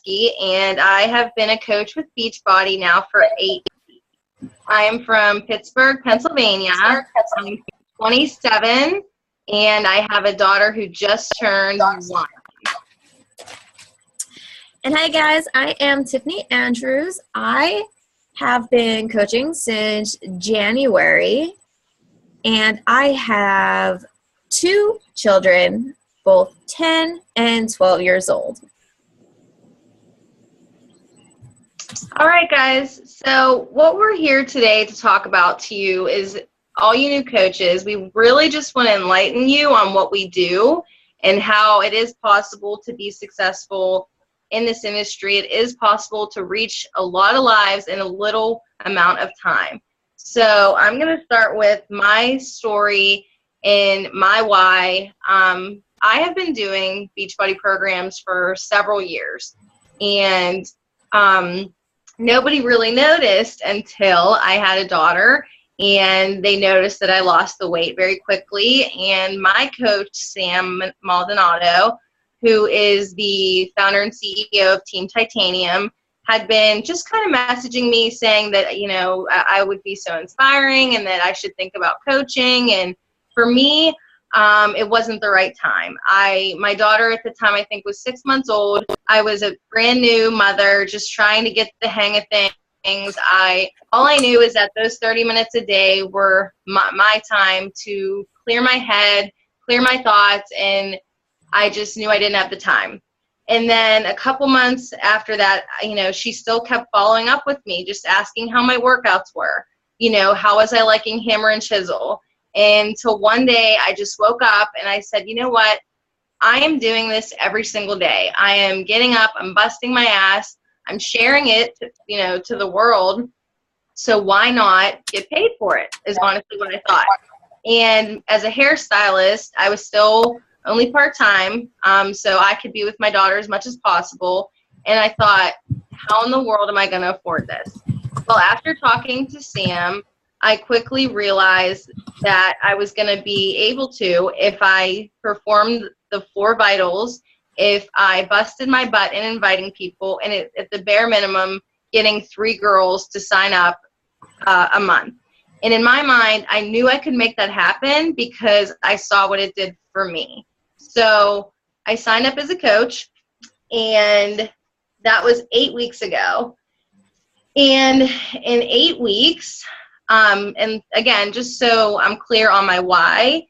and I have been a coach with Beachbody now for 8 years. I am from Pittsburgh, Pennsylvania. I'm 27, and I have a daughter who just turned 1. And hi guys, I am Tiffany Andrews. I have been coaching since January, and I have 2 children, both 10 and 12 years old. All right, guys. So what we're here today to talk about to you is all you new coaches. We really just want to enlighten you on what we do and how it is possible to be successful in this industry. It is possible to reach a lot of lives in a little amount of time. So I'm going to start with my story and my why. I have been doing Beachbody programs for several years, and nobody really noticed until I had a daughter, and they noticed that I lost the weight very quickly. And my coach, Sam Maldonado, who is the founder and CEO of Team Titanium, had been just kind of messaging me saying that, you know, I would be so inspiring and that I should think about coaching. And for me, it wasn't the right time. My daughter at the time, I think, was 6 months old. I was a brand new mother, just trying to get the hang of things. All I knew is that those 30 minutes a day were my time to clear my head, clear my thoughts, and I just knew I didn't have the time. And then a couple months after that, you know, she still kept following up with me, just asking how my workouts were. You know, how was I liking hammer and chisel? And so one day I just woke up and I said, you know what? I am doing this every single day. I am getting up, I'm busting my ass, I'm sharing it, to the world. So why not get paid for it, is honestly what I thought. And as a hairstylist, I was still only part-time, so I could be with my daughter as much as possible. And I thought, how in the world am I going to afford this? Well, after talking to Sam, I quickly realized that I was going to be able to, if I performed the 4 vitals, if I busted my butt in inviting people, and at the bare minimum, getting 3 girls to sign up a month. And in my mind, I knew I could make that happen because I saw what it did for me. So I signed up as a coach, and that was 8 weeks ago. And in 8 weeks, and again, just so I'm clear on my why,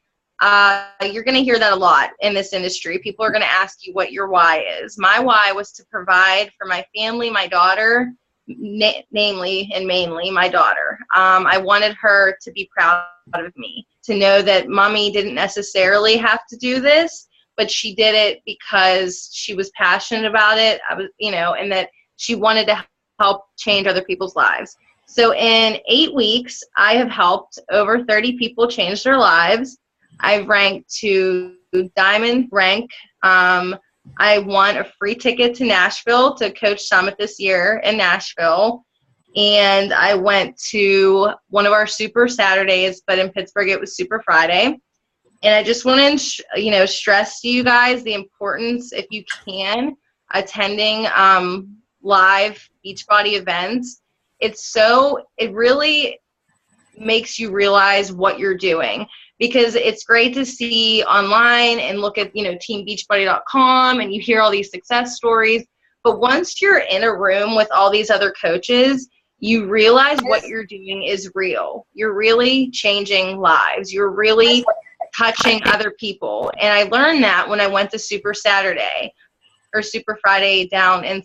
you're going to hear that a lot in this industry. People are going to ask you what your why is. My why was to provide for my family, my daughter, namely and mainly my daughter. I wanted her to be proud of me, to know that mommy didn't necessarily have to do this, but she did it because she was passionate about it. And that she wanted to help change other people's lives. So in 8 weeks, I have helped over 30 people change their lives. I've ranked to diamond rank. I won a free ticket to Nashville to Coach Summit this year in Nashville. And I went to one of our Super Saturdays, but in Pittsburgh it was Super Friday. And I just want to, stress to you guys the importance, if you can, attending live Beachbody events. It really makes you realize what you're doing, because it's great to see online and look at, teambeachbody.com, and you hear all these success stories. But once you're in a room with all these other coaches, you realize what you're doing is real. You're really changing lives. You're really touching other people. And I learned that when I went to Super Saturday or Super Friday down in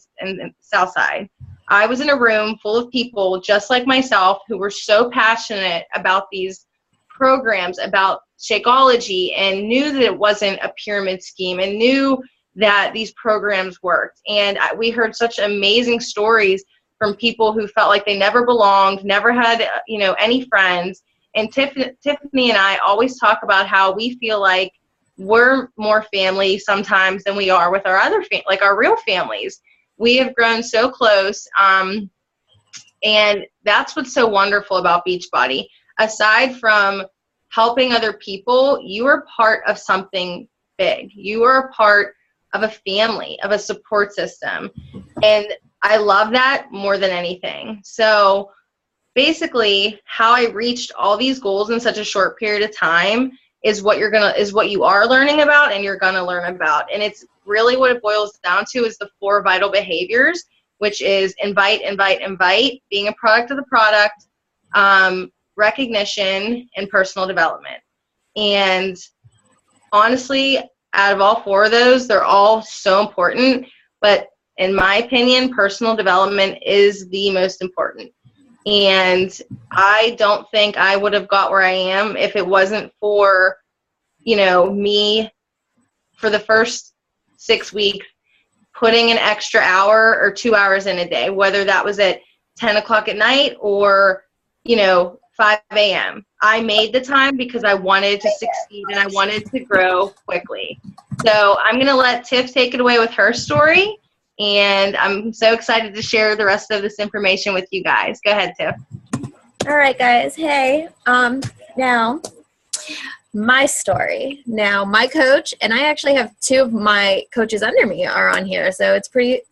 Southside. I was in a room full of people just like myself who were so passionate about these programs, about Shakeology, and knew that it wasn't a pyramid scheme, and knew that these programs worked. And we heard such amazing stories from people who felt like they never belonged, never had, any friends. And Tiffany and I always talk about how we feel like we're more family sometimes than we are with our other our real families. We have grown so close, and that's what's so wonderful about Beachbody. Aside from helping other people, you are part of something big. You are a part of a family, of a support system. And I love that more than anything. So basically, how I reached all these goals in such a short period of time is what you are learning about and you're gonna learn about. And it's really what it boils down to is the 4 vital behaviors, which is invite, invite, invite, being a product of the product, recognition, and personal development. And honestly, out of all 4 of those, they're all so important. But in my opinion, personal development is the most important. And I don't think I would have got where I am if it wasn't for, me for the first 6 weeks putting an extra hour or 2 hours in a day, whether that was at 10 o'clock at night or, 5 a.m. I made the time because I wanted to succeed and I wanted to grow quickly. So I'm going to let Tiff take it away with her story. And I'm so excited to share the rest of this information with you guys. Go ahead, Tiff. All right, guys. Hey, now my story. Now my coach, and I actually have 2 of my coaches under me are on here. So it's pretty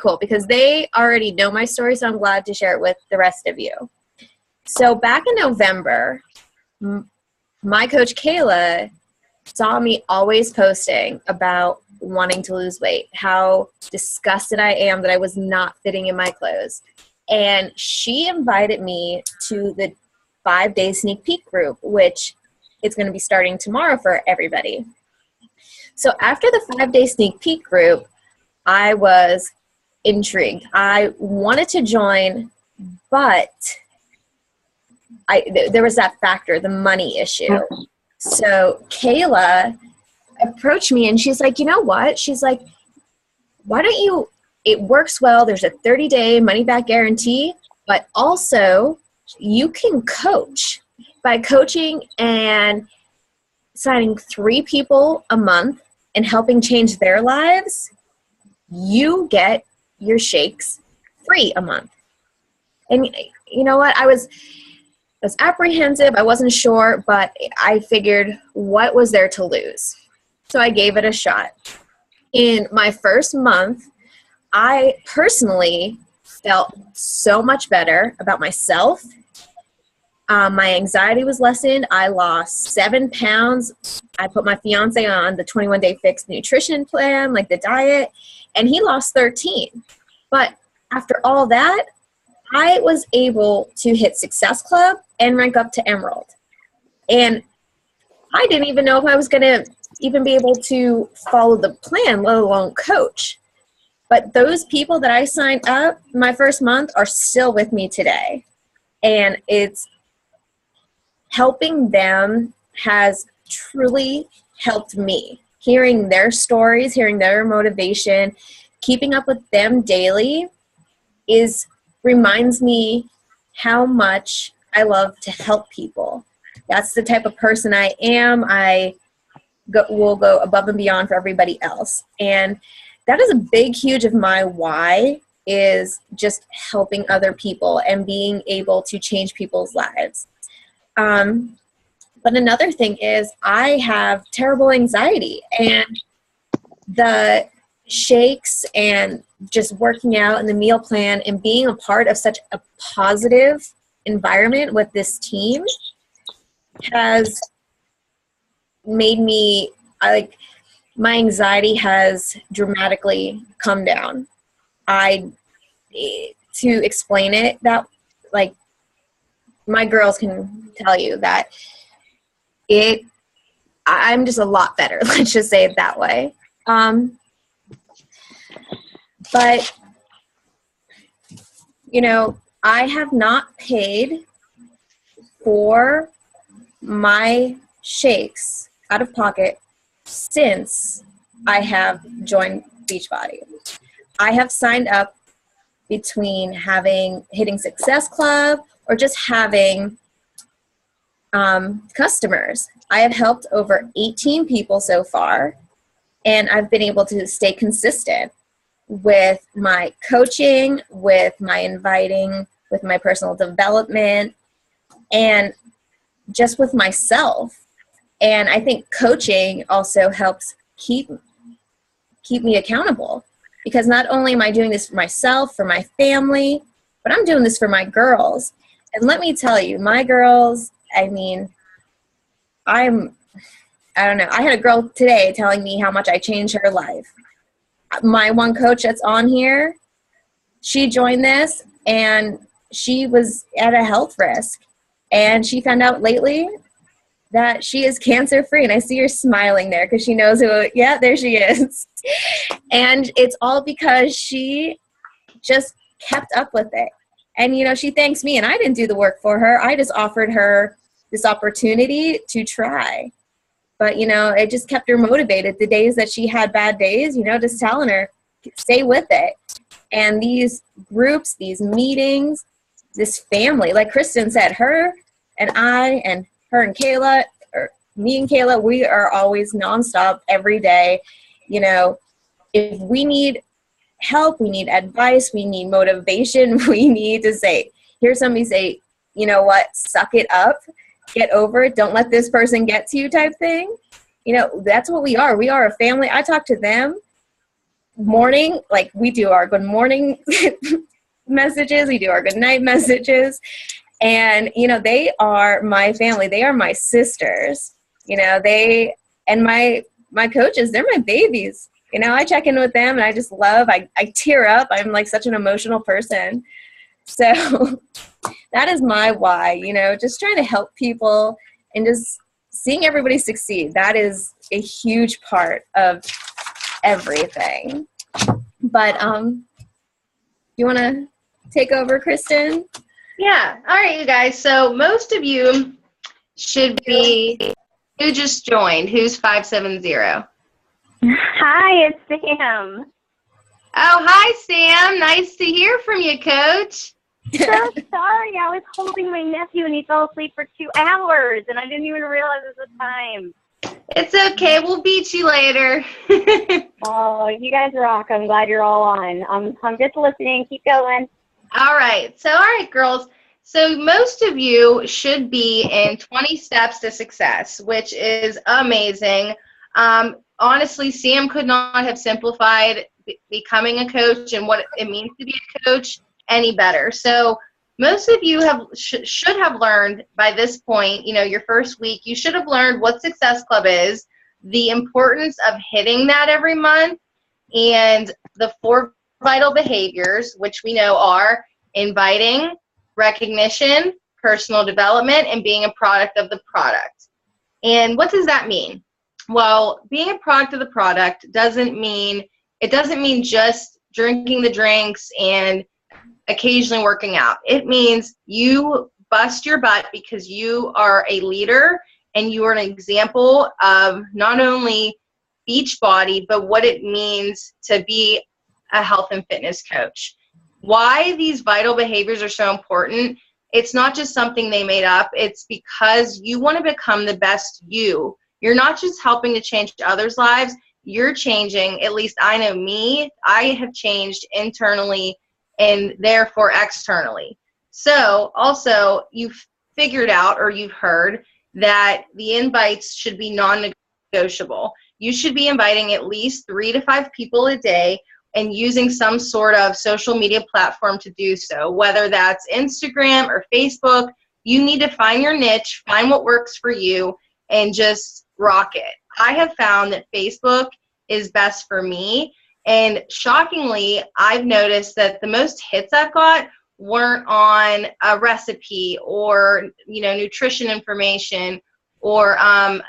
cool because they already know my story. So I'm glad to share it with the rest of you. So back in November, my coach Kayla saw me always posting about wanting to lose weight, how disgusted I am that I was not fitting in my clothes. And she invited me to the 5-day sneak peek group, which is going to be starting tomorrow for everybody. So after the 5-day sneak peek group, I was intrigued. I wanted to join, but there was that factor, the money issue. So Kayla approached me and she's like, you know what? She's like, why don't you, it works well. There's a 30-day money back guarantee, but also you can coach. By coaching and signing 3 people a month and helping change their lives, you get your shakes free a month. And you know what? I was apprehensive. I wasn't sure, but I figured what was there to lose? So I gave it a shot. In my first month, I personally felt so much better about myself. My anxiety was lessened. I lost 7 pounds. I put my fiance on the 21-day fixed nutrition plan, like the diet, and he lost 13. But after all that, I was able to hit Success Club and rank up to Emerald. And I didn't even know if I was going to even be able to follow the plan, let alone coach. But those people that I signed up my first month are still with me today. And it's helping them has truly helped me. Hearing their stories, hearing their motivation, keeping up with them daily reminds me how much I love to help people. That's the type of person I am. I will go above and beyond for everybody else. And that is a big, huge of my why, is just helping other people and being able to change people's lives. But another thing is I have terrible anxiety, and the shakes and just working out and the meal plan and being a part of such a positive environment with this team has made me, my anxiety has dramatically come down. To explain it, that my girls can tell you that I'm just a lot better. Let's just say it that way. But, I have not paid for my shakes out of pocket since I have joined Beachbody. I have signed up between hitting Success Club or just having customers. I have helped over 18 people so far, and I've been able to stay consistent with my coaching, with my inviting, with my personal development, and just with myself. And I think coaching also helps keep me accountable. because not only am I doing this for myself, for my family, but I'm doing this for my girls. And let me tell you, my girls, I mean, I don't know. I had a girl today telling me how much I changed her life. My one coach that's on here, she joined this and she was at a health risk. And she found out lately that she is cancer free. And I see her smiling there because she knows who, yeah, there she is. And it's all because she just kept up with it. And, you know, she thanks me, and I didn't do the work for her. I just offered her this opportunity to try. But, you know, it just kept her motivated. The days that she had bad days, you know, just telling her, stay with it. And these groups, these meetings, this family, like Kristen said, her and I and her and Kayla, or me and Kayla, we are always nonstop every day. You know, if we need help, we need advice, we need motivation, we need to say, hear somebody say, you know what, suck it up, get over it, don't let this person get to you type thing. You know, that's what we are. We are a family. I talk to them morning, like we do our good morning messages, we do our good night messages. And, you know, they are my family. They are my sisters. You know, they, and my coaches, they're my babies. You know, I check in with them and I just love, I tear up. I'm like such an emotional person. So that is my why, you know, just trying to help people and just seeing everybody succeed. That is a huge part of everything. But you want to take over, Kristen? Yeah. All right, you guys. So most of you should be, who just joined? Who's 570? Hi, it's Sam. Oh, hi, Sam. Nice to hear from you, Coach. So sorry. I was holding my nephew and he fell asleep for 2 hours and I didn't even realize it was the time. It's okay. We'll beat you later. Oh, you guys rock. I'm glad you're all on. I'm just listening. Keep going. All right. So, all right, girls. So most of you should be in 20 Steps to Success, which is amazing. Honestly, Sam could not have simplified becoming a coach and what it means to be a coach any better. So most of you should have learned by this point, you know, your first week, you should have learned what Success Club is, the importance of hitting that every month, and the 4 vital behaviors, which we know are inviting, recognition, personal development, and being a product of the product. And what does that mean? Well, being a product of the product doesn't mean just drinking the drinks and occasionally working out. It means you bust your butt because you are a leader and you are an example of not only Beachbody, but what it means to be a health and fitness coach. Why these vital behaviors are so important, it's not just something they made up. It's because you want to become the best you. You're not just helping to change others' lives. You're changing, at least I know me, I have changed internally and therefore externally. So also you've figured out or you've heard that the invites should be non-negotiable. You should be inviting at least 3 to 5 people a day and using some sort of social media platform to do so, whether that's Instagram or Facebook. You need to find your niche, find what works for you, and just rock it. I have found that Facebook is best for me, and shockingly, I've noticed that the most hits I've got weren't on a recipe or, you know, nutrition information or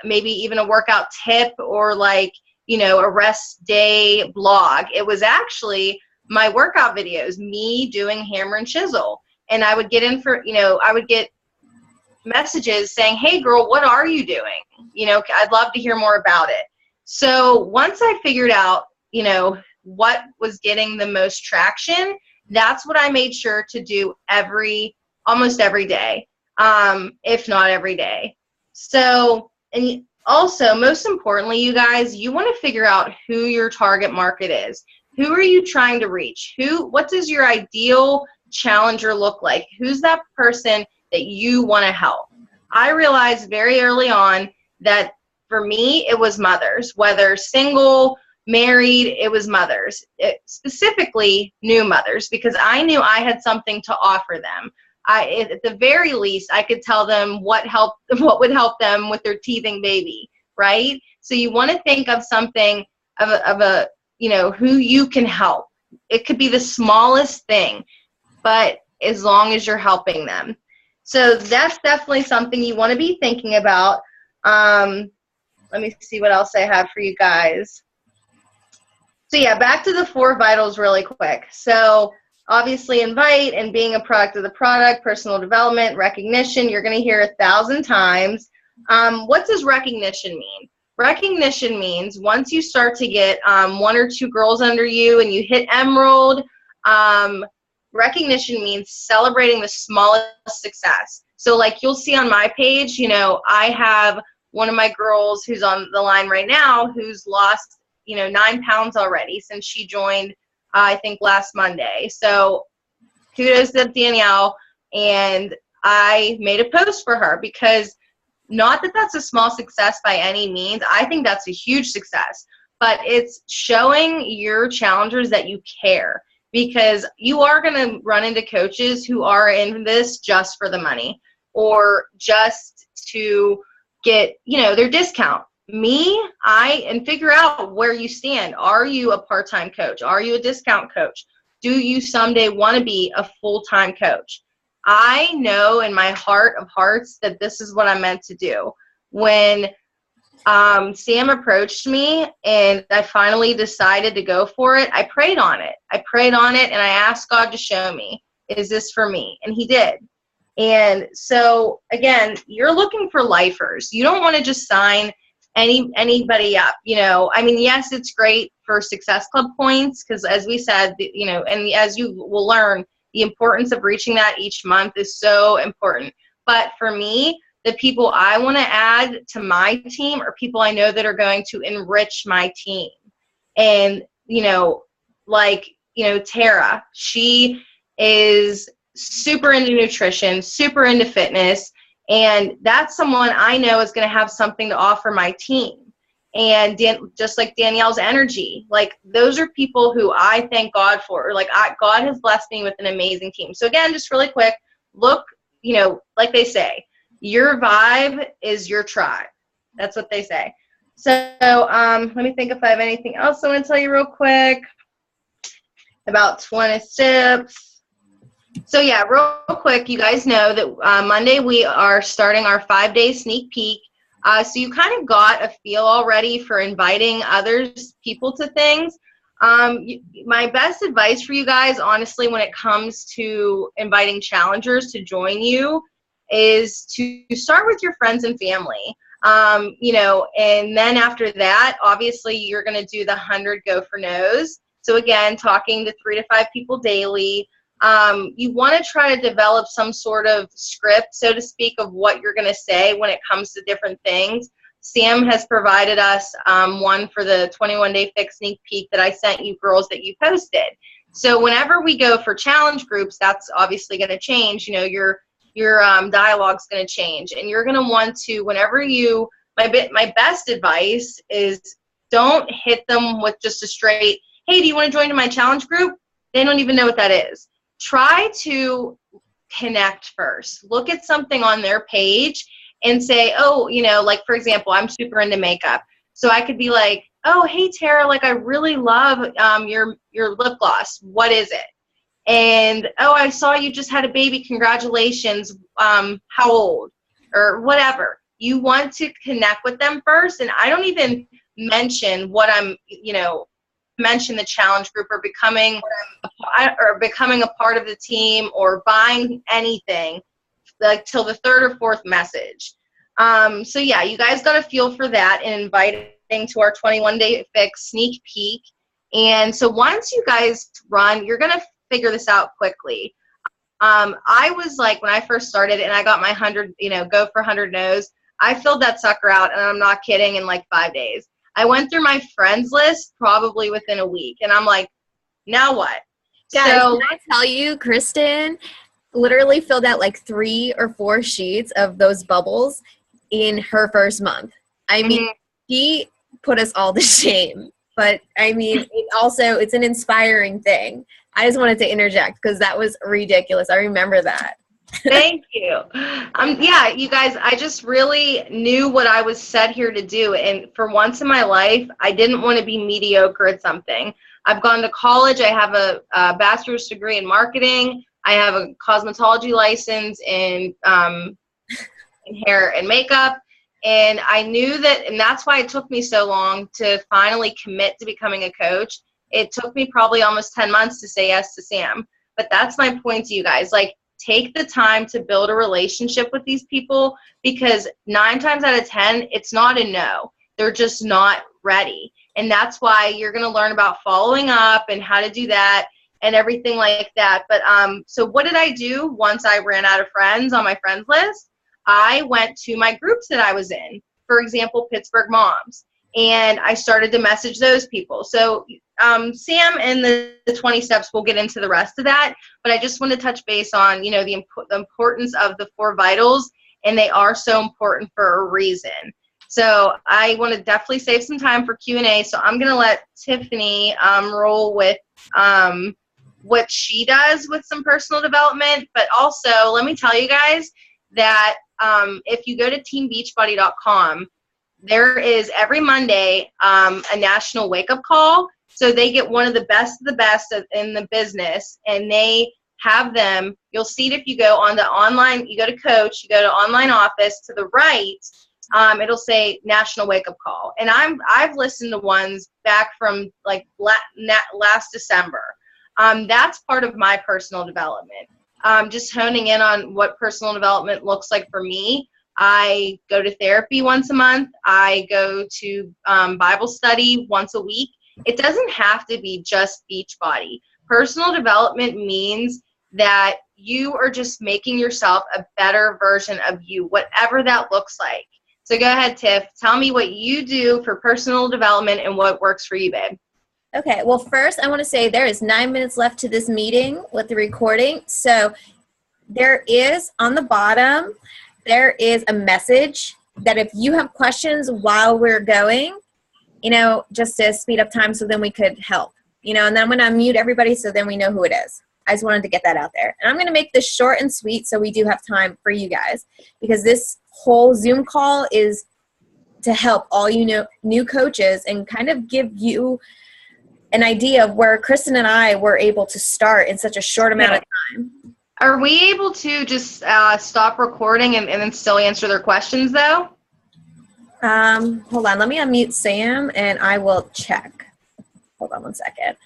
maybe even a workout tip or like, you know, a rest day blog. It was actually my workout videos, me doing hammer and chisel. And I would get I would get messages saying, hey girl, what are you doing? You know, I'd love to hear more about it. So once I figured out, you know, what was getting the most traction, that's what I made sure to do almost every day, if not every day. So, and also, most importantly, you guys, you want to figure out who your target market is. Who are you trying to reach? What does your ideal challenger look like? Who's that person that you want to help? I realized very early on that for me, it was mothers, whether single, married, it was mothers, specifically new mothers, because I knew I had something to offer them. At the very least, I could tell them what would help them with their teething baby, right? So you want to think of something of a who you can help. It could be the smallest thing, but as long as you're helping them. So that's definitely something you want to be thinking about. Let me see what else I have for you guys. So yeah, back to the 4 vitals really quick. So obviously invite and being a product of the product, personal development, recognition, you're going to hear 1,000 times. What does recognition mean? Recognition means once you start to get 1 or 2 girls under you and you hit emerald, recognition means celebrating the smallest success. So like you'll see on my page, I have one of my girls who's on the line right now who's lost 9 pounds already since she joined, I think last Monday. So kudos to Danielle. And I made a post for her because not that that's a small success by any means. I think that's a huge success, but it's showing your challengers that you care, because you are going to run into coaches who are in this just for the money or just to get, their discount. And figure out where you stand. Are you a part-time coach? Are you a discount coach? Do you someday want to be a full-time coach? I know in my heart of hearts that this is what I'm meant to do. When Sam approached me and I finally decided to go for it, I prayed on it. And I asked God to show me, is this for me? And he did. And so, again, you're looking for lifers. You don't want to just sign anybody up. Yes, it's great for Success Club points because, as we said, and as you will learn, the importance of reaching that each month is so important. But for me, the people I want to add to my team are people I know that are going to enrich my team. And, Tara, she is super into nutrition, super into fitness, and that's someone I know is going to have something to offer my team. And just like Danielle's energy, like those are people who I thank God for. Or God has blessed me with an amazing team. So again, just really quick, look, like they say, your vibe is your tribe. That's what they say. So let me think if I have anything else I want to tell you real quick about 20 steps. So yeah, real quick, you guys know that Monday we are starting our 5-day sneak peek. So you kind of got a feel already for inviting people to things. My best advice for you guys, honestly, when it comes to inviting challengers to join you is to start with your friends and family. And then after that, obviously, you're going to do the 100 go for no's. So again, talking to 3 to 5 people daily. You want to try to develop some sort of script, so to speak, of what you're going to say when it comes to different things. Sam has provided us one for the 21-day fix sneak peek that I sent you girls that you posted. So whenever we go for challenge groups, that's obviously going to change. Your dialogue's going to change, and you're going to want to, whenever my best advice is don't hit them with just a straight, hey, do you want to join my challenge group? They don't even know what that is. Try to connect first. Look at something on their page and say, oh, for example, I'm super into makeup. So I could be like, oh, hey, Tara, I really love your lip gloss. What is it? And, oh, I saw you just had a baby. Congratulations. How old? Or whatever. You want to connect with them first. And I don't even mention what I'm, mention the challenge group or becoming a part of the team or buying anything till the 3rd or 4th message. So yeah, you guys got a feel for that and inviting to our 21-day fix sneak peek. And so once you guys run, you're going to figure this out quickly. I was when I first started and I got my 100, go for 100 no's, I filled that sucker out, and I'm not kidding, in 5 days. I went through my friends list probably within a week, and I'm like, now what? Guys, can I tell you, Kristen literally filled out 3 or 4 sheets of those bubbles in her first month. I mean, he put us all to shame. But I mean, it's an inspiring thing. I just wanted to interject because that was ridiculous. I remember that. Thank you. Yeah, you guys, I just really knew what I was set here to do. And for once in my life, I didn't want to be mediocre at something. I've gone to college. I have a bachelor's degree in marketing. I have a cosmetology license in hair and makeup. And I knew that, and that's why it took me so long to finally commit to becoming a coach. It took me probably almost 10 months to say yes to Sam. But that's my point to you guys. Like, take the time to build a relationship with these people, because 9 times out of 10, it's not a no. They're just not ready. And that's why you're going to learn about following up and how to do that and everything like that. But so what did I do once I ran out of friends on my friends list? I went to my groups that I was in, for example, Pittsburgh Moms, and I started to message those people. So Sam and the 20 steps, we'll get into the rest of that, but I just want to touch base on, you know, the importance of the 4 vitals, and they are so important for a reason. So I want to definitely save some time for Q&A, so I'm going to let Tiffany roll with what she does with some personal development, but also let me tell you guys that if you go to teambeachbody.com, there is every Monday a national wake-up call. So they get one of the best in the business, and they have them. You'll see it if you go on the online, you go to coach, you go to online office, to the right, it'll say national wake-up call. And I've listened to ones back from like last December. That's part of my personal development. Just honing in on what personal development looks like for me. I go to therapy once a month. I go to Bible study once a week. It doesn't have to be just Beachbody. Personal development means that you are just making yourself a better version of you, whatever that looks like. So go ahead, Tiff. Tell me what you do for personal development and what works for you, babe. Okay, well, first I want to say there is 9 minutes left to this meeting with the recording. So there is, on the bottom, there is a message that if you have questions while we're going, you know, just to speed up time so then we could help, you know, and then I'm going to unmute everybody so then we know who it is. I just wanted to get that out there. And I'm going to make this short and sweet so we do have time for you guys, because this whole Zoom call is to help all you know new coaches and kind of give you an idea of where Kristen and I were able to start in such a short amount of time. Are we able to just stop recording and then still answer their questions, though? Hold on. Let me unmute Sam, and I will check. Hold on one second.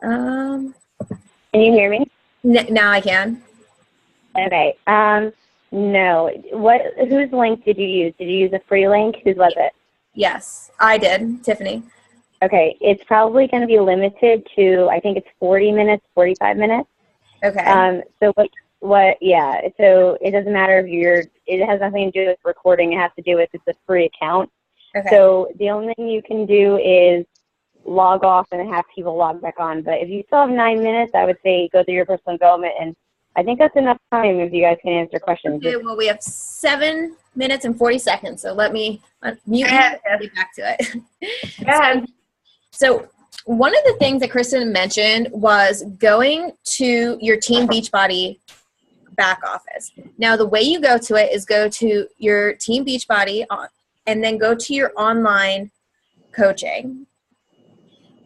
Can you hear me? Now I can. Okay. No. Whose link did you use? Did you use a free link? Whose was it? Yes, I did. Tiffany. Okay. It's probably going to be limited to, I think it's 40 minutes, 45 minutes. Okay. So yeah. So it doesn't matter if it has nothing to do with recording. It has to do with it's a free account. Okay. So the only thing you can do is log off and have people log back on. But if you still have 9 minutes, I would say go through your personal development, and I think that's enough time if you guys can answer questions. Okay, well, we have 7 minutes and 40 seconds, so let me mute and get back to it. Go ahead. So one of the things that Kristen mentioned was going to your Team Beachbody back office. Now, the way you go to it is go to your Team Beachbody and then go to your online coaching.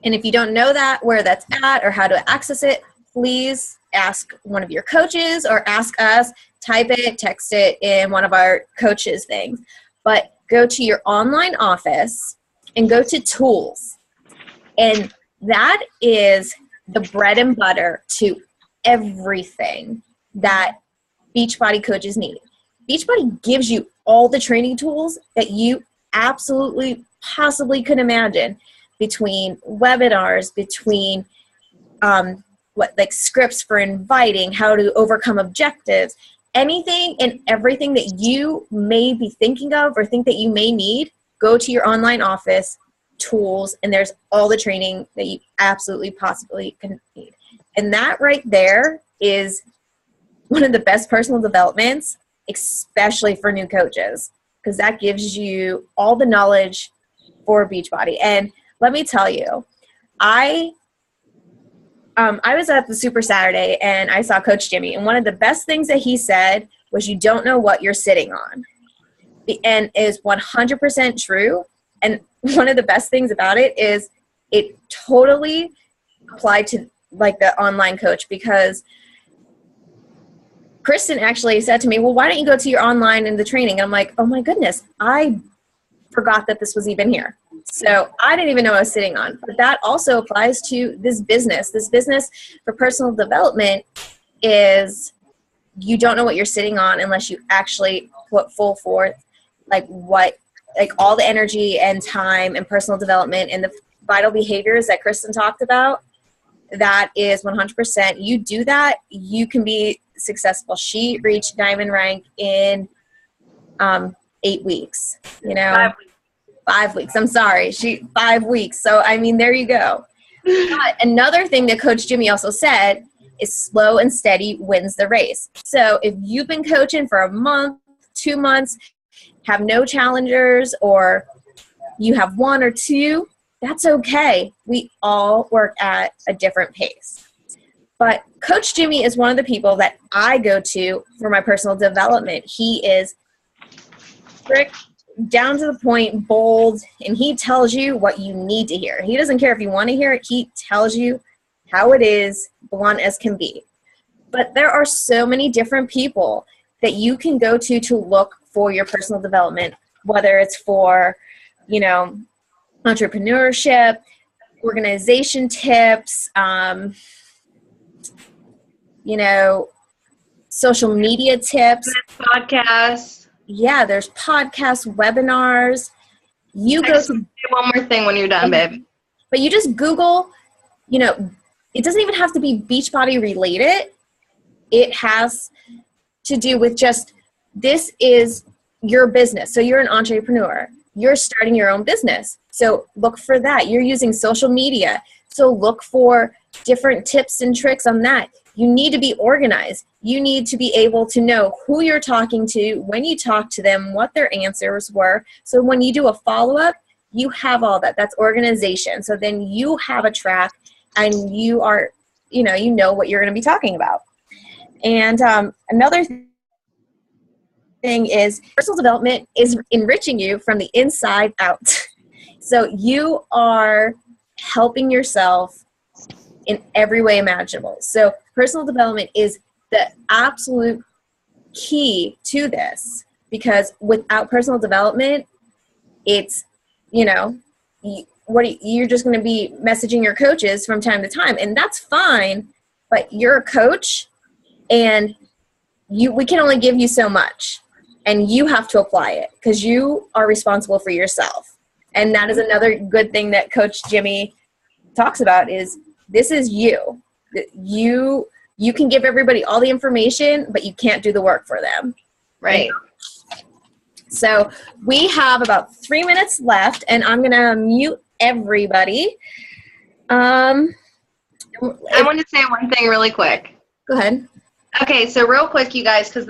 And if you don't know where that's at or how to access it, please ask one of your coaches or ask us, type it, text it in one of our coaches things. But go to your online office and go to tools. And that is the bread and butter to everything that Beachbody coaches need. Beachbody gives you all the training tools that you absolutely possibly could imagine, between webinars, between scripts for inviting, how to overcome objectives, anything and everything that you may be thinking of or think that you may need. Go to your online office, tools, and there's all the training that you absolutely possibly can need. And that right there is one of the best personal developments, especially for new coaches, because that gives you all the knowledge for Beachbody. And let me tell you, I was at the Super Saturday and I saw Coach Jimmy, and one of the best things that he said was, you don't know what you're sitting on. And is 100% true. And one of the best things about it is it totally applied to like the online coach, because Kristen actually said to me, well, why don't you go to your online and the training? And I'm like, oh my goodness, I forgot that this was even here. So I didn't even know I was sitting on. But that also applies to this business. This business for personal development is, you don't know what you're sitting on unless you actually put full forth like all the energy and time and personal development and the vital behaviors that Kristen talked about. That is 100%. You do that, you can be successful. She reached diamond rank in 8 weeks, 5 weeks. I'm sorry. 5 weeks. So, I mean, there you go. But another thing that Coach Jimmy also said is slow and steady wins the race. So if you've been coaching for a month, 2 months, have no challengers, or you have 1 or 2, that's okay. We all work at a different pace. But Coach Jimmy is one of the people that I go to for my personal development. He is strict, down to the point, bold, and he tells you what you need to hear. He doesn't care if you want to hear it. He tells you how it is, blunt as can be. But there are so many different people that you can go to look for your personal development, whether it's for, entrepreneurship, organization tips, social media tips. Podcasts. Yeah, there's podcasts, webinars. Say one more thing when you're done, babe. But you just Google, it doesn't even have to be Beachbody related. It has to do with just, this is your business. So you're an entrepreneur. You're starting your own business. So look for that. You're using social media. So look for different tips and tricks on that. You need to be organized. You need to be able to know who you're talking to, when you talk to them, what their answers were. So when you do a follow-up, you have all that. That's organization. So then you have a track and you are, you know what you're going to be talking about. And another thing is, personal development is enriching you from the inside out. So you are helping yourself in every way imaginable. So personal development is the absolute key to this, because without personal development, it's, you're just going to be messaging your coaches from time to time, and that's fine, but you're a coach and we can only give you so much, and you have to apply it because you are responsible for yourself. And that is another good thing that Coach Jimmy talks about, is this is you. You can give everybody all the information, but you can't do the work for them. Right. So we have about 3 minutes left, and I'm going to mute everybody. I want to say one thing really quick. Go ahead. Okay, so real quick, you guys, because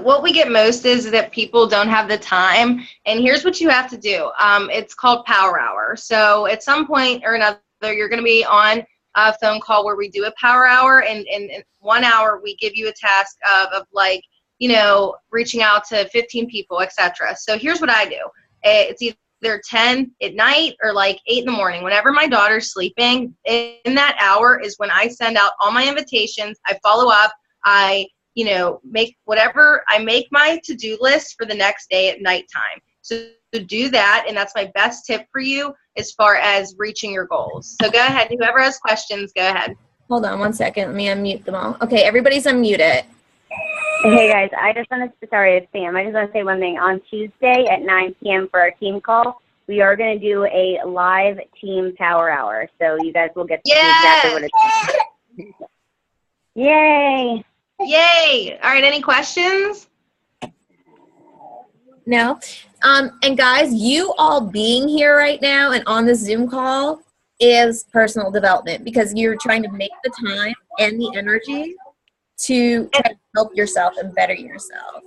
what we get most is that people don't have the time, and here's what you have to do. It's called Power Hour. So at some point or another, you're going to be on a phone call where we do a Power Hour, and in 1 hour we give you a task of reaching out to 15 people, etc. So here's what I do. It's either 10 at night or 8 in the morning. Whenever my daughter's sleeping, in that hour is when I send out all my invitations. I follow up. I make my to-do list for the next day at nighttime. So do that, and that's my best tip for you as far as reaching your goals. So go ahead. Whoever has questions, go ahead. Hold on 1 second. Let me unmute them all. Okay, everybody's unmuted. Hey guys, sorry, it's Sam. I just want to say one thing. On Tuesday at 9 p.m. for our team call, we are going to do a live team Power Hour. So you guys will get to see exactly what it's like. Yay! Yay! All right, any questions? No. And guys, you all being here right now and on the Zoom call is personal development, because you're trying to make the time and the energy to try to help yourself and better yourself.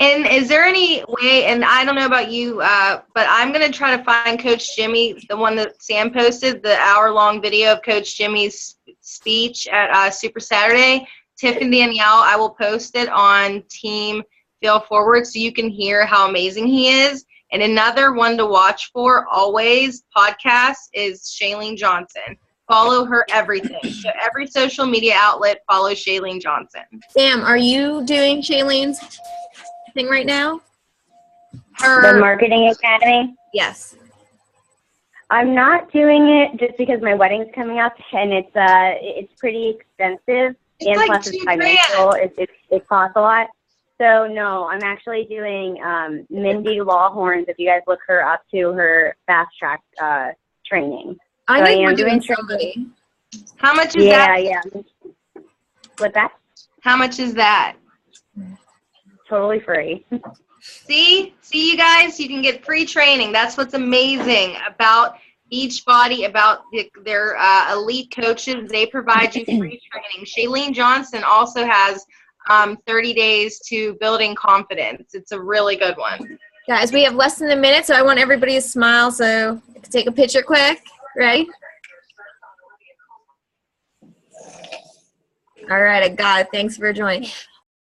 And is there any way, and I don't know about you, but I'm going to try to find Coach Jimmy, the one that Sam posted, the hour-long video of Coach Jimmy's speech at Super Saturday. Tiff and Danielle, I will post it on Team Feel Forward so you can hear how amazing he is. And another one to watch for always, podcast, is Shailene Johnson. Follow her everything. So every social media outlet follows Shailene Johnson. Sam, are you doing Shailene's thing right now? The Marketing Academy? Yes. I'm not doing it just because my wedding's coming up, and it's pretty expensive, and like plus it's financial. It costs a lot. So no, I'm actually doing Mindy Lawhorns. If you guys look her up to her fast track training. I so think we're doing doing somebody. How much is that? Yeah. What's that? How much is that? Totally free. See you guys, you can get free training. That's what's amazing about Beachbody, about their elite coaches. They provide you free training. Shailene Johnson also has 30 days to building confidence. It's a really good one. Guys, we have less than a minute, so I want everybody to smile, so I can take a picture quick. Ready? All right, I got it. Thanks for joining.